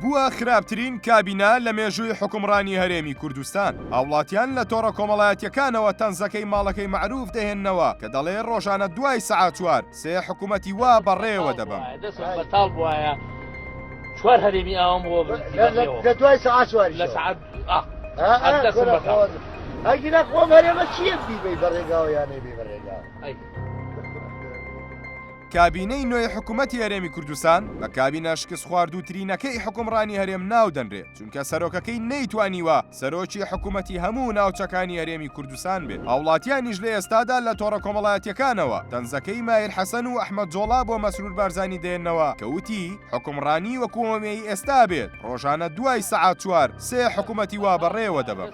بووە خراپترین کابینە لە مێژووی حکومڕانی هەرێمی کوردستان. هاوڵاتیان لە تۆڕە کۆمەڵایەتیەکانەوە تەنزەکەی ماڵەکەی معروف دەهێننەوە کە دەڵێ ڕۆژانە دوای سەعات 4 سێ حکوومەتی وا بەڕێوە دەبم. بەتاڵ بواە چوار هەرێمی ئەوم بۆ لە دوای سەعات 4 لە سەعات ئەگیرە خۆم هەرێمە چیە بیبەی بەڕێگاوە یانەی بێ بەڕێگاوە. کابینەی نوێی حکوومەتی هەرێمی کوردستان بە کابینە شکست خواردووترینەکەی حکومڕانی هەرێم ناو دەنرێت چونکە سەرۆکەکەی نەیتوانیوە سەرۆکی حکوومەتی هەموو ناوچەکانی هەرێمی کوردستان بێت. هاوڵاتیانیش لە ئێستادا لە تۆڕە کۆمەڵایەتیەکانەوە تەنزەکەی مایر حەسەن و ئەحمەد جۆڵا بۆ مەسرور بارزانی دێنەوە کە وتی حکومڕانی وەکوومەمەی ئێستا بێت ڕۆژانە دوای سەعات 4 سێ حکوومەتی وا بەڕێوە دەبم.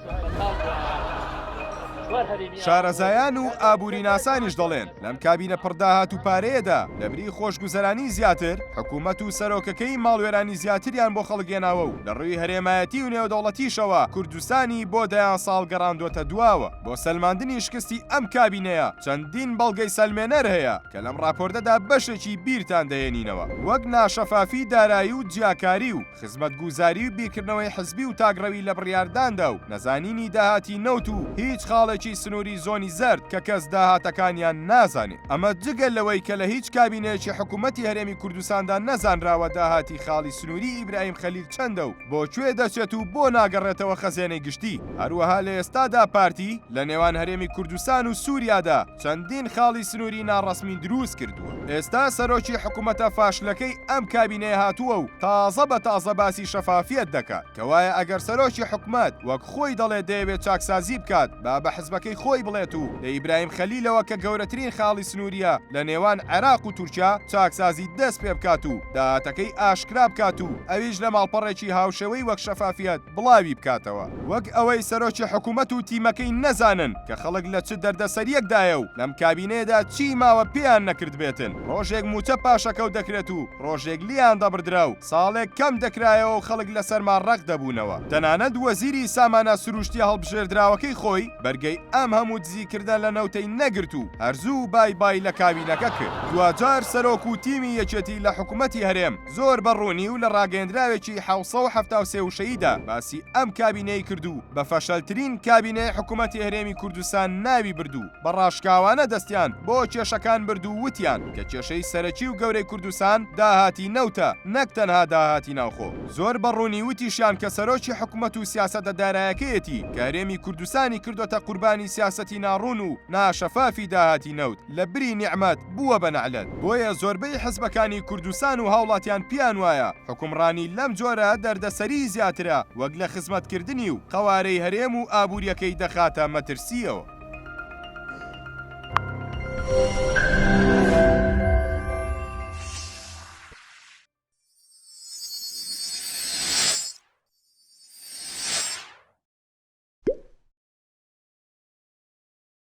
شارەزایان و ئابووری ناسانیش دەڵێن لەم کابینە پڕداهات و پارەیەدا لەبری خۆشگوزەرانی زیاتر حکوومەت و سەرۆکەکەی ماڵوێرانی زیاتریان بۆ خەڵگێناوە و لە ڕووی هەرێمایەتی و نێودەوڵەتیشەوە کوردستانی بۆ دەیان ساڵ گەڕاندۆتە دواوە. بۆ سەلماندنی شکستی ئەم کابینەیە چەندین بەڵگەی سەلمێنەر هەیە کە لەم راپۆرتەدا بەشێکی بیرتان دەهێنینەوە وەک ناشەفافی دارایی و جیاکاری و خزمەتگوزاری و بیرکردنەوەی حزبی و تاگڕەوی لە بڕیارداندا و نەزانینی داهاتی نەوت و هیچ خاڵێکی سنووری زۆنی زەرد کە کەس داهاتەکانیان نازانێت. ئەمە جگە لەوەی کە لە هیچ کابینەیەکی حکوومەتی هەرێمی کوردستاندا نەزانراوە داهاتی خاڵی سنووری ئیبراهیم خەلیل چەندە و بۆکوێ دەچێت و بۆ ناگەڕێتەوە خەزێنەی گشتی. هەروەها لە ئێستادا پارتی لە نێوان هەرێمی کوردستان و سووریادا چەندین خاڵی سنووری ناڕەسمی دروست کردووە. ئێستا سەرۆکی حکوومەتە فاشلەکەی ئەم کابینەیە هاتووە و تازە بە تازە باسی شەفافیەت دەکات کەوایە ئەگەر سەرۆکی حکوومەت وەک خۆی دەڵێ دەیەوێت چاکسازی بکات با بە حزبەکەی خۆی بڵێت و لە ئیبراهیم خەلیلەوە کە گەورەترین خاڵی سنووریە لە نێوان عێراق و تورکیا چاکسازی دەست پێ بکات و داهاتەکەی ئاشکرا بکات و ئەویش لە ماڵپەڕێکی هاوشەوەی وەک شەفافیەت بڵاوی بکاتەوە. وەک ئەوەی سەرۆکی حکوومەت و تیمەکەی نەزانن کە خەڵک لە چ دەردەسەریەکدایە و لەم کابینەیەدا چی ماوە پێیان نەکرد بێتن. ڕۆژێک موچە پاشەکەوت دەکرێت و ڕۆژێک لیان دەبردرا و ساڵێک کەم دەکرایەوە و خەڵک لە سەرمان ڕەق دەبوونەوە. تەنانەت وەزیری سامانە سروشتی هەڵبژێردراوەکەی خۆی بەرگەی ئەم هەموو دزیکردن لە نەوتەی نەگرت و هەرزوو بای لە کابینەکە کرد. دوجار سەرۆک و تیمی یەکێتی لە حکوومەتی هەرێم زۆر بەڕوونی و لە ڕاگەندراوێکی 1970 باسی ئەم کابینەی کردو بە فەشەلترین کابینەی حکوومەتی هەرێمی کوردستان ناوی بردو بە ڕاشکاوانە دەستیان بۆ کێشەکان بردو وتیان کە کێشەی سەرەکی و گەورەی کوردستان داهاتی نەوتە نەک تەنها داهاتی ناوخۆ. زۆر بەڕوونی وتیشیان کە سەرۆکی حکوومەت و سیاسەتە دارایەکەیەتی کە هەرێمی کوردستانی کردوتە قوربانی سیاسەتی ناڕوون و ناشەفافی داهاتی نەوت لە بری نیعمەت بووە بە نەعلەت. بۆیە زۆربەی حزبەکانی کوردستان و هاوڵاتیان پیان وایە حکومڕانی لەم جۆرە دەردەسەری زیاترە وەک لە خزمەتکردنی و قەوارەی هەرێم و ئابووریەکەی دەخاتە مەترسیەوە.